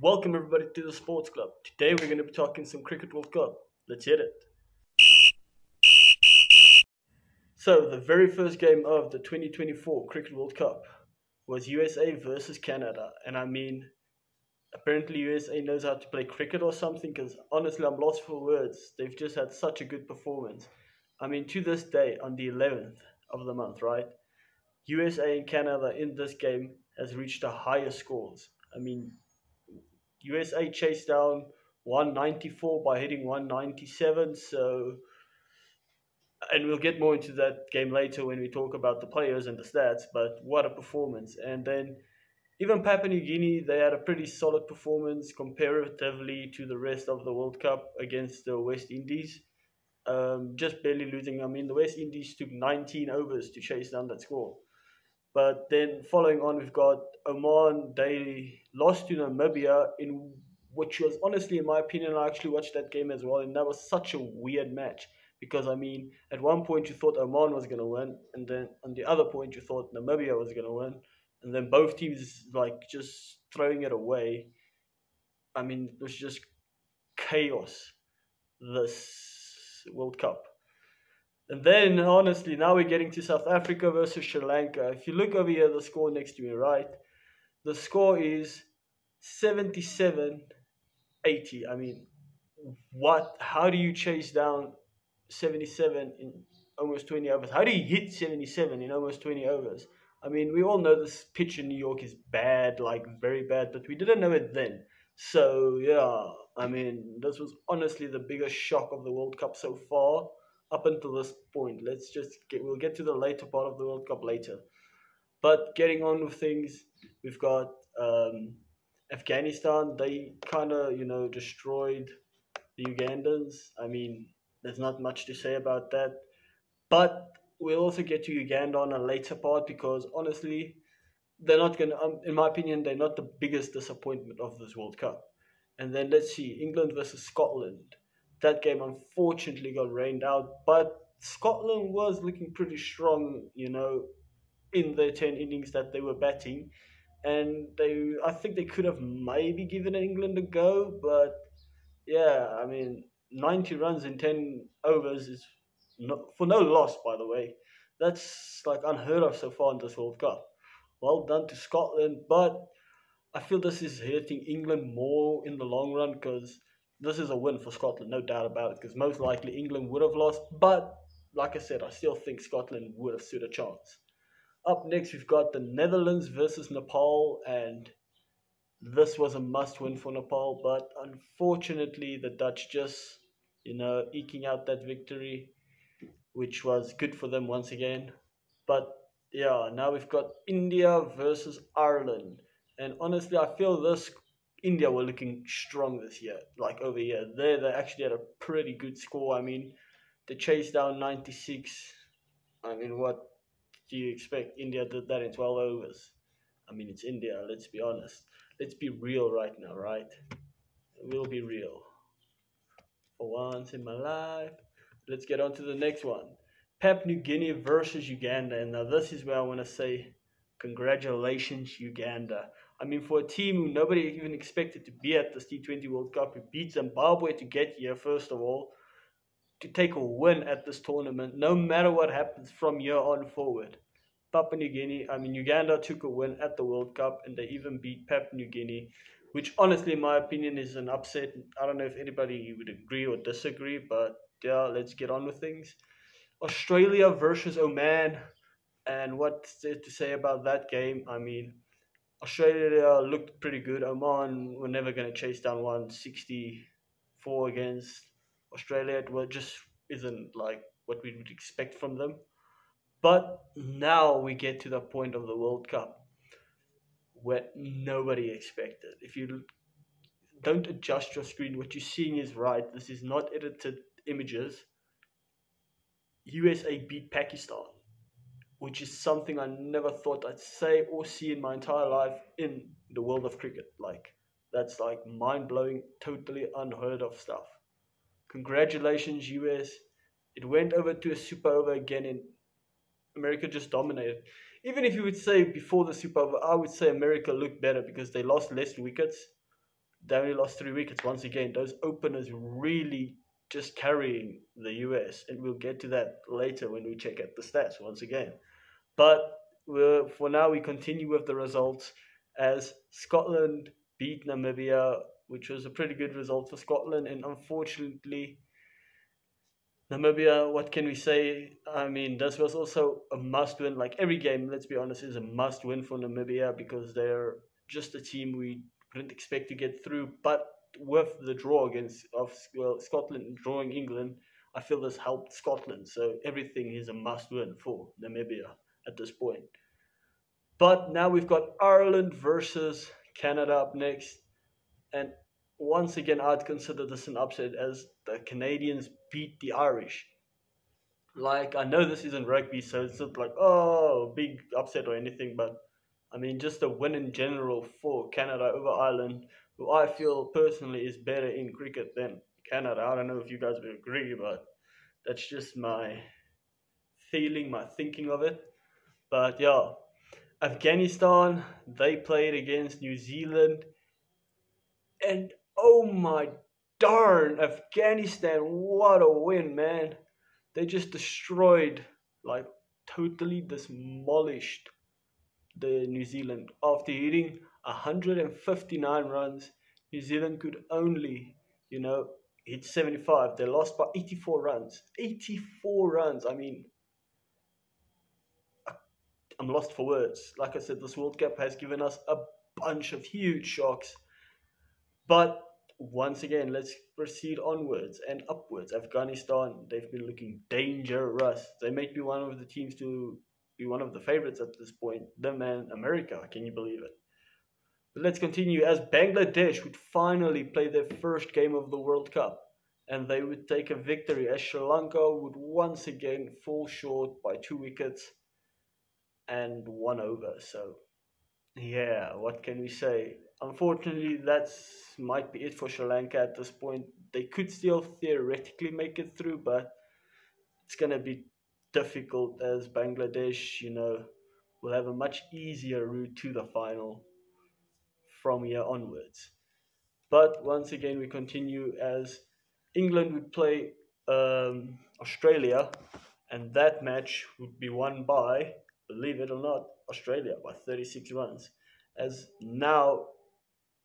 Welcome everybody to the Sports Club. Today we're going to be talking some Cricket World Cup. Let's hit it. So the very first game of the 2024 Cricket World Cup was USA versus Canada. And I mean, apparently USA knows how to play cricket or something because honestly I'm lost for words. They've just had such a good performance. I mean, to this day, on the 11th of the month, right? USA and Canada in this game has reached the highest scores. I mean, USA chased down 194 by hitting 197. So, and we'll get more into that game later when we talk about the players and the stats. But what a performance! And then even Papua New Guinea, they had a pretty solid performance comparatively to the rest of the World Cup against the West Indies. Just barely losing. I mean, the West Indies took 19 overs to chase down that score. But then following on, we've got Oman. They lost to Namibia in which was honestly, in my opinion, I actually watched that game as well, and that was such a weird match because I mean, at one point you thought Oman was going to win, and then on the other point you thought Namibia was going to win, and then both teams like just throwing it away. I mean, it was just chaos this World Cup. And then, honestly, now we're getting to South Africa versus Sri Lanka. If you look over here, the score next to me, right? The score is 77-80. I mean, what? How do you chase down 77 in almost 20 overs? How do you hit 77 in almost 20 overs? I mean, we all know this pitch in New York is bad, like very bad, but we didn't know it then. So, yeah, I mean, this was honestly the biggest shock of the World Cup so far up until this point. We'll get to the later part of the World Cup later. But getting on with things, we've got Afghanistan. They kind of, destroyed the Ugandans. I mean, there's not much to say about that. But we'll also get to Uganda on a later part because honestly, they're not going to, in my opinion, they're not the biggest disappointment of this World Cup. And then let's see, England versus Scotland. That game unfortunately got rained out, but Scotland was looking pretty strong, in the 10 innings that they were batting. And I think they could have maybe given England a go, but yeah, I mean, 90 runs in 10 overs is for no loss, by the way. That's like unheard of so far in this World Cup. Well done to Scotland, but I feel this is hurting England more in the long run because this is a win for Scotland, no doubt about it, because most likely England would have lost. But like I said, I still think Scotland would have stood a chance. Up next, we've got the Netherlands versus Nepal, and this was a must-win for Nepal. But unfortunately, the Dutch just, eking out that victory, which was good for them once again. But yeah, now we've got India versus Ireland. And honestly, I feel this India were looking strong this year, like over here. They actually had a pretty good score. I mean, they chased down 96. I mean, what do you expect? India did that in 12 overs. I mean, it's India, let's be honest. Let's be real right now, right? We'll be real. For once in my life. Let's get on to the next one. Papua New Guinea versus Uganda. And now this is where I want to say, congratulations, Uganda. I mean, for a team who nobody even expected to be at this T20 World Cup, who beat Zimbabwe to get here, first of all, to take a win at this tournament, no matter what happens from here on forward. Papua New Guinea, I mean, Uganda took a win at the World Cup, and they even beat Papua New Guinea, which honestly, in my opinion, is an upset. I don't know if anybody would agree or disagree, but yeah, let's get on with things. Australia versus Oman, and what's there to say about that game? I mean, Australia looked pretty good. Oman were never going to chase down 164 against Australia. It just isn't like what we would expect from them. But now we get to the point of the World Cup where nobody expected. If you don't adjust your screen, what you're seeing is right. This is not edited images. USA beat Pakistan, which is something I never thought I'd say or see in my entire life in the world of cricket. Like, that's like mind-blowing, totally unheard of stuff. Congratulations, US. It went over to a super over again, and America just dominated. Even if you would say before the super over, I would say America looked better because they lost less wickets. they only lost 3 wickets. Once again, those openers really just carrying the US, and we'll get to that later when we check out the stats once again. But for now, we continue with the results as Scotland beat Namibia, which was a pretty good result for Scotland. And unfortunately, Namibia, what can we say? I mean, this was also a must win. Like every game, let's be honest, is a must win for Namibia because they're just a team we didn't expect to get through. But with the draw against Scotland drawing England, I feel this helped Scotland. So everything is a must win for Namibia at this point. But now we've got Ireland versus Canada up next. And once again, I'd consider this an upset as the Canadians beat the Irish. Like, I know this isn't rugby, so it's not like, oh, big upset or anything, but I mean, just a win in general for Canada over Ireland, who I feel personally is better in cricket than Canada. I don't know if you guys would agree, but that's just my feeling, my thinking of it. But yeah, Afghanistan, they played against New Zealand, and oh my darn, Afghanistan, what a win, man. They just destroyed, like totally demolished the New Zealand. After hitting 159 runs, New Zealand could only, hit 75. They lost by 84 runs. 84 runs. I mean, I'm lost for words. Like I said, this World Cup has given us a bunch of huge shocks. But once again, let's proceed onwards and upwards. Afghanistan, they've been looking dangerous. They might be one of the teams to be one of the favorites at this point. Them and America, can you believe it? But let's continue as Bangladesh would finally play their first game of the World Cup. And they would take a victory as Sri Lanka would once again fall short by 2 wickets and 1 over. So, yeah, what can we say? Unfortunately, that might be it for Sri Lanka at this point. They could still theoretically make it through, but it's going to be difficult as Bangladesh, will have a much easier route to the final from here onwards. But once again, we continue as England would play Australia, and that match would be won by, believe it or not, Australia by 36 runs. As now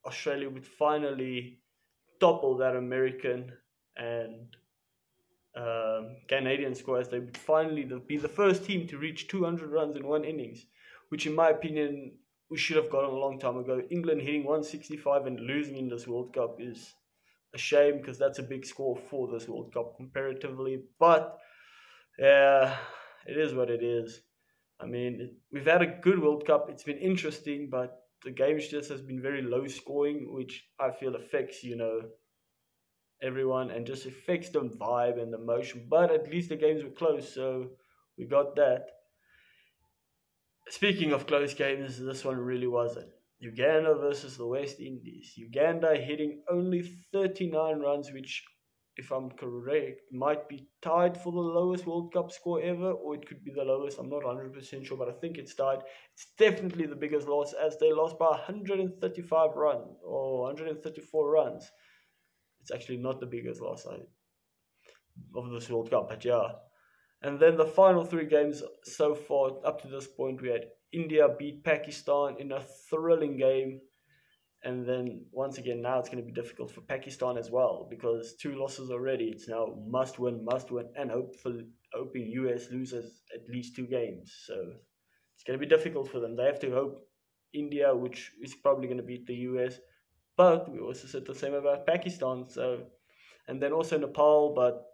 Australia would finally topple that American and Canadian score, as they would finally be the first team to reach 200 runs in one innings, which in my opinion we should have gotten a long time ago. England hitting 165 and losing in this World Cup is a shame because that's a big score for this World Cup comparatively. But yeah, it is what it is. I mean, we've had a good World Cup. It's been interesting, but the games just has been very low scoring, which I feel affects, everyone and just affects the vibe and the emotion. But at least the games were close, so we got that. Speaking of close games, this one really wasn't. Uganda versus the West Indies. Uganda hitting only 39 runs, which, if I'm correct, might be tied for the lowest World Cup score ever, or it could be the lowest. I'm not 100% sure, but I think it's tied. It's definitely the biggest loss, as they lost by 135 runs, or 134 runs. It's actually not the biggest loss of this World Cup, but yeah. And then the final 3 games so far, up to this point, we had India beat Pakistan in a thrilling game. And then, once again, now it's going to be difficult for Pakistan as well, because 2 losses already. It's now must win, and hoping US loses at least 2 games. So, it's going to be difficult for them. They have to hope India, which is probably going to beat the US. But we also said the same about Pakistan. So, and then also Nepal, but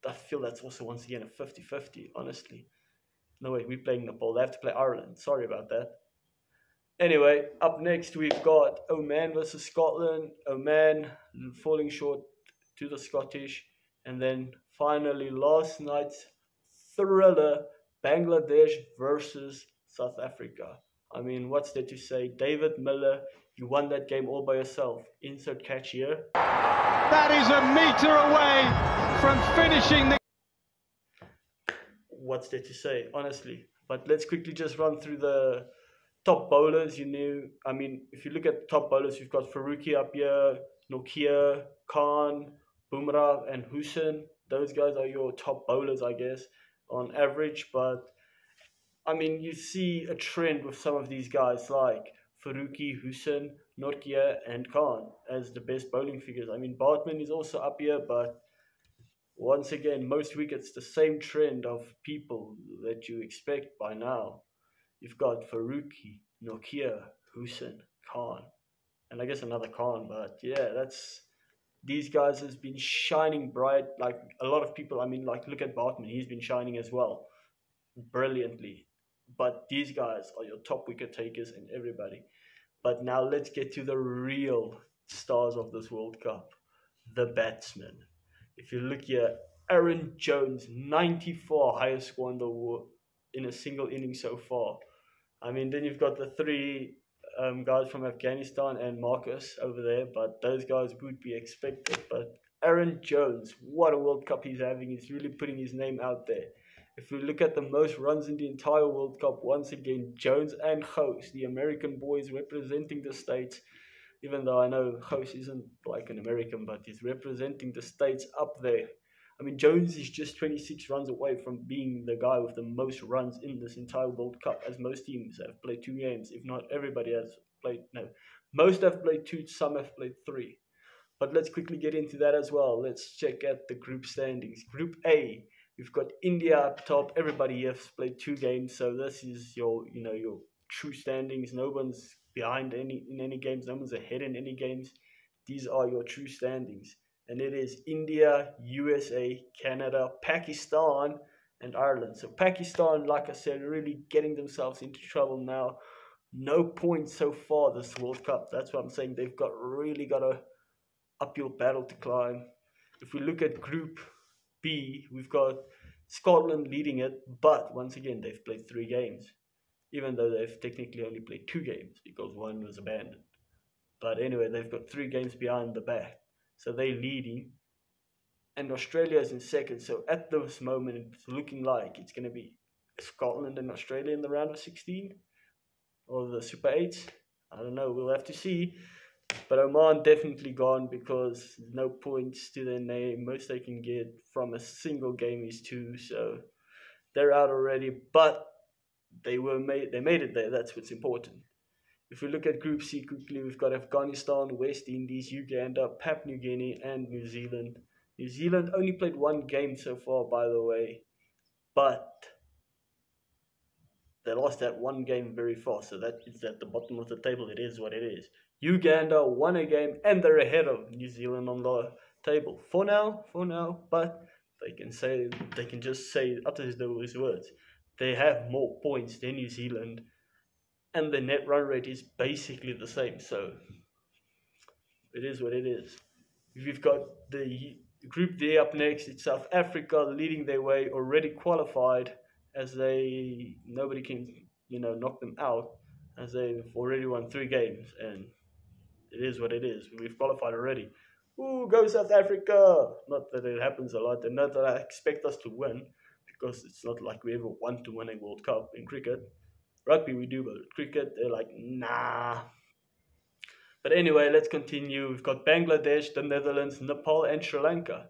I feel that's also once again a 50-50, honestly. No, wait, we're playing Nepal. They have to play Ireland. Sorry about that. Anyway, up next we've got Oman versus Scotland. Oman falling short to the Scottish. And then finally last night's thriller, Bangladesh versus South Africa. I mean, what's there to say? David Miller, you won that game all by yourself. Insert catch here. That is a metre away from finishing the... What's there to say, honestly? But let's quickly just run through the top bowlers, I mean, if you look at top bowlers, you've got Faruqi up here, Nokia, Khan, Bumrah, and Hussain. Those guys are your top bowlers, I guess, on average. But I mean, you see a trend with some of these guys like Faruqi, Hussain, Nokia, and Khan as the best bowling figures. I mean, Bartman is also up here, but once again, most wickets, the same trend of people that you expect by now. You've got Faruqi, Nokia, Hussain, Khan, and I guess another Khan. But yeah, these guys has been shining bright. Like a lot of people, I mean, like look at Bartman, he's been shining as well, brilliantly. But these guys are your top wicket takers and everybody. But now let's get to the real stars of this World Cup, the batsmen. If you look here, Aaron Jones, 94, highest score in the war in a single inning so far. I mean, then you've got the three guys from Afghanistan and Marcus over there, but those guys would be expected. But Aaron Jones, what a World Cup he's having. He's really putting his name out there. If we look at the most runs in the entire World Cup, once again, Jones and Ghost, the American boys representing the States, even though I know Ghost isn't like an American, but he's representing the States up there. I mean, Jones is just 26 runs away from being the guy with the most runs in this entire World Cup, as most teams have played 2 games. If not, everybody has played, no. Most have played 2, some have played 3. But let's quickly get into that as well. Let's check at the group standings. Group A, we've got India up top. Everybody has played 2 games, so this is your true standings. No one's behind in any games. No one's ahead in any games. These are your true standings. And it is India, USA, Canada, Pakistan, and Ireland. So Pakistan, like I said, really getting themselves into trouble now. No points so far this World Cup. That's what I'm saying. They've really got a uphill battle to climb. If we look at Group B, we've got Scotland leading it, but once again, they've played 3 games, even though they've technically only played 2 games because 1 was abandoned. But anyway, they've got 3 games behind the back. So they're leading, and Australia is in second. So at this moment, it's looking like it's going to be Scotland and Australia in the round of 16 or the Super 8s. I don't know. We'll have to see. But Oman definitely gone because no points to their name. Most they can get from a single game is 2. So they're out already. But they made it there. That's what's important. If we look at Group C quickly, we've got Afghanistan, West Indies, Uganda, Papua New Guinea, and New Zealand. New Zealand only played 1 game so far, by the way, but they lost that 1 game very fast, so that is at the bottom of the table. It is what it is. Uganda won a game, and they're ahead of New Zealand on the table for now. But they can just utter those words. They have more points than New Zealand. And the net run rate is basically the same, so it is what it is. We've got the Group D up next. It's South Africa leading their way, already qualified, as nobody can knock them out, as they've already won 3 games, and it is what it is. We've qualified already. Ooh, go South Africa! Not that it happens a lot, and not that I expect us to win, because it's not like we ever want to win a World Cup in cricket. Rugby we do, but cricket, they're like, nah. But anyway, let's continue. We've got Bangladesh, the Netherlands, Nepal, and Sri Lanka.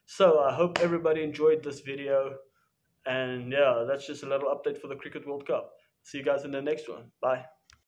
So I hope everybody enjoyed this video. And yeah, that's just a little update for the Cricket World Cup. See you guys in the next one. Bye.